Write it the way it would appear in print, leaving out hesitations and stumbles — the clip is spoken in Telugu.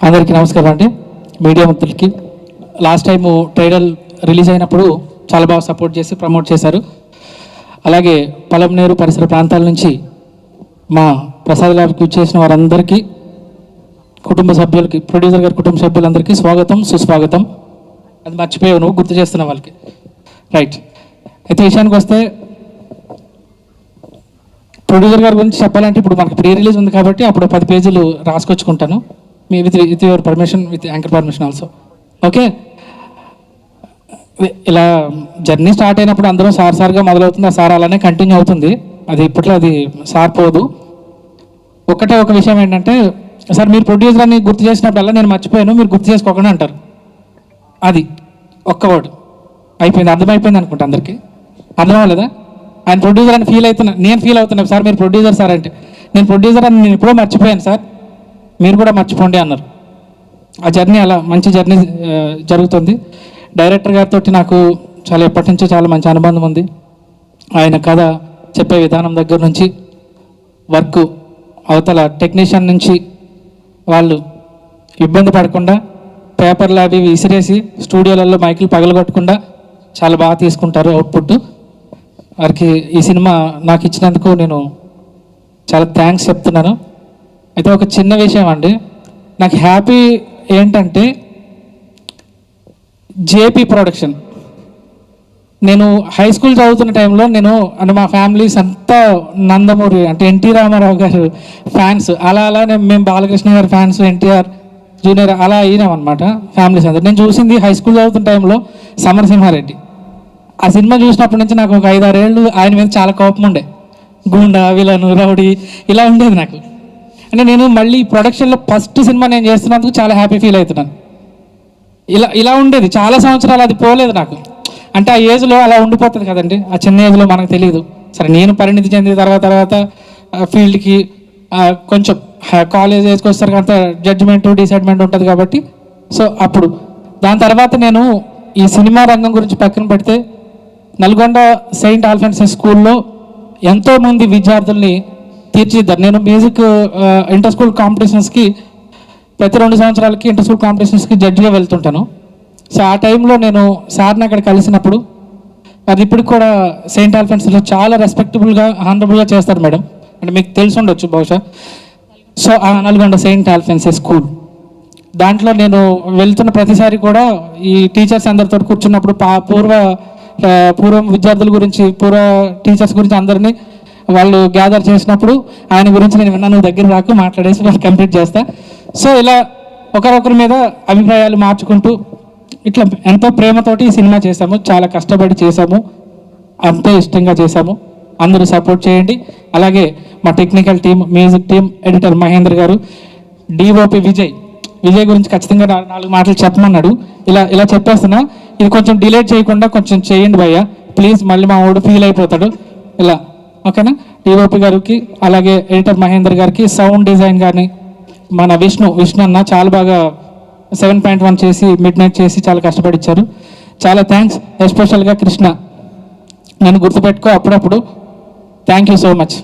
అందరికీ నమస్కారం అండి. మీడియా మిత్రులకి లాస్ట్ టైం ట్రైలర్ రిలీజ్ అయినప్పుడు చాలా బాగా సపోర్ట్ చేసి ప్రమోట్ చేశారు. అలాగే పలమనేరు పరిసర ప్రాంతాల నుంచి మా ప్రసాద్ ల్యాబ్కి చేసిన వారందరికీ, కుటుంబ సభ్యులకి, ప్రొడ్యూసర్ గారి కుటుంబ సభ్యులందరికీ స్వాగతం, సుస్వాగతం. అది మర్చిపోయావు, నువ్వు గుర్తు చేస్తున్న వాళ్ళకి. రైట్. అయితే విషయానికి వస్తే ప్రొడ్యూసర్ గారి గురించి చెప్పాలంటే ఇప్పుడు మనకి ప్రీ రిలీజ్ ఉంది కాబట్టి అప్పుడు 10 పేజీలు రాసుకొచ్చుకుంటాను. మీ with your permission, with anchor permission also. Okay. ఇలా జర్నీ స్టార్ట్ అయినప్పుడు అందరూ సార్గా మొదలవుతుంది, ఆ సార్ అలానే కంటిన్యూ అవుతుంది. అది ఇప్పట్లో అది సార్ పోదు. ఒకటే ఒక విషయం ఏంటంటే, సార్ మీరు ప్రొడ్యూసర్ అని గుర్తు చేసినప్పుడల్లా నేను మర్చిపోయాను, మీరు గుర్తు చేసుకోకుండా అంటారు. అది ఒక్క వర్డ్ అయిపోయింది, అర్థమైపోయింది అనుకుంటా అందరికీ. అర్థం అవ్వలేదా? ఆయన ప్రొడ్యూసర్ అని నేను ఫీల్ అవుతున్నాను. సార్ మీరు ప్రొడ్యూసర్ సార్ అంటే, నేను ప్రొడ్యూసర్ అని నేను ఎప్పుడో మర్చిపోయాను సార్, మీరు కూడా మర్చిపోండి అన్నారు. ఆ జర్నీ అలా మంచి జర్నీ జరుగుతుంది. డైరెక్టర్ గారితో నాకు చాలా ఎప్పటి నుంచో చాలా మంచి అనుబంధం ఉంది. ఆయన కథ చెప్పే విధానం దగ్గర నుంచి, వర్క్ అవతల టెక్నీషియన్ నుంచి వాళ్ళు ఇబ్బంది పడకుండా పేపర్లు అవి విసిరేసి స్టూడియోలలో మైకులు పగలగొట్టకుండా చాలా బాగా తీసుకుంటారు అవుట్పుట్. వారికి ఈ సినిమా నాకు ఇచ్చినందుకు నేను చాలా థ్యాంక్స్ చెప్తున్నాను. అయితే ఒక చిన్న విషయం అండి, నాకు హ్యాపీ ఏంటంటే జేపీ ప్రొడక్షన్, నేను హై స్కూల్ చదువుతున్న టైంలో నేను అంటే మా ఫ్యామిలీస్ అంతా నందమూరి అంటే ఎన్టీ రామారావు గారు ఫ్యాన్స్. అలా మేము బాలకృష్ణ గారి ఫ్యాన్స్, ఎన్టీఆర్ జూనియర్ అలా అయినాం అనమాట ఫ్యామిలీస్ అందరూ. నేను చూసింది హై స్కూల్ చదువుతున్న టైంలో సమరసింహారెడ్డి. ఆ సినిమా చూసినప్పటి నుంచి నాకు ఒక 5-6 ఏళ్ళు ఆయన మీద చాలా కోపం ఉండే. గుండా, విలను, రౌడీ ఇలా ఉండేది నాకు. అంటే నేను మళ్ళీ ప్రొడక్షన్లో ఫస్ట్ సినిమా నేను చేస్తున్నందుకు చాలా హ్యాపీ ఫీల్ అవుతున్నాను. ఇలా ఉండేది చాలా సంవత్సరాలు, అది పోలేదు నాకు. అంటే ఆ ఏజ్లో అలా ఉండిపోతుంది కదండి, ఆ చిన్న ఏజ్లో మనకు తెలియదు. సరే నేను పరిణితి చెందిన తర్వాత ఫీల్డ్కి కొంచెం కాలేజ్ ఏజ్కి వస్తారు అంత జడ్జిమెంట్, డిసైడ్మెంట్ ఉంటుంది కాబట్టి. సో అప్పుడు దాని తర్వాత నేను ఈ సినిమా రంగం గురించి పక్కన పెడితే నల్గొండ సెయింట్ ఆల్ఫెన్సెస్ స్కూల్లో ఎంతోమంది విద్యార్థుల్ని తీర్చిదిద్దారు. నేను మ్యూజిక్ ఇంటర్ స్కూల్ కాంపిటీషన్స్కి ప్రతి 2 సంవత్సరాలకి ఇంటర్ స్కూల్ కాంపిటీషన్స్కి జడ్జిగా వెళ్తుంటాను. సో ఆ టైంలో నేను సార్ని అక్కడ కలిసినప్పుడు, అది ఇప్పటికి కూడా సెయింట్ ఆల్ఫెన్సెస్లో చాలా రెస్పెక్టబుల్గా, హానరబుల్గా చేస్తారు మేడం, అంటే మీకు తెలిసి ఉండొచ్చు బహుశా. సో ఆ నల్గొండ సెయింట్ ఆల్ఫెన్సెస్ స్కూల్ దాంట్లో నేను వెళ్తున్న ప్రతిసారి కూడా ఈ టీచర్స్ అందరితో కూర్చున్నప్పుడు పూర్వం విద్యార్థుల గురించి, పూర్వ టీచర్స్ గురించి అందరినీ వాళ్ళు గ్యాదర్ చేసినప్పుడు ఆయన గురించి నేను విన్నా, నువ్వు దగ్గర రాకు మాట్లాడేసి వాళ్ళు కంప్లీట్ చేస్తా. సో ఇలా ఒకరొకరి మీద అభిప్రాయాలు మార్చుకుంటూ ఇట్లా ఎంతో ప్రేమతోటి ఈ సినిమా చేశాము, చాలా కష్టపడి చేశాము, అంతే ఇష్టంగా చేశాము. అందరూ సపోర్ట్ చేయండి. అలాగే మా technical team, music team, editor Mahendra garu, DOP Vijay గురించి ఖచ్చితంగా 4 మాటలు చెప్పమన్నాడు. ఇలా చెప్పేస్తున్నా, ఇది కొంచెం డిలేట్ చేయకుండా కొంచెం చేయండి భయ్య ప్లీజ్, మళ్ళీ మా వాడు ఫీల్ అయిపోతాడు. ఇలా ఓకేనా? డిఓపి గారికి, అలాగే ఎడిటర్ మహేంద్ర గారికి, సౌండ్ డిజైన్ కానీ మన విష్ణు అన్న చాలా బాగా 7.1 చేసి మిడ్ నైట్ చేసి చాలా కష్టపడిచ్చారు. చాలా థ్యాంక్స్. ఎస్పెషల్గా కృష్ణ, నన్ను గుర్తుపెట్టుకో అప్పుడప్పుడు. Thank you so much.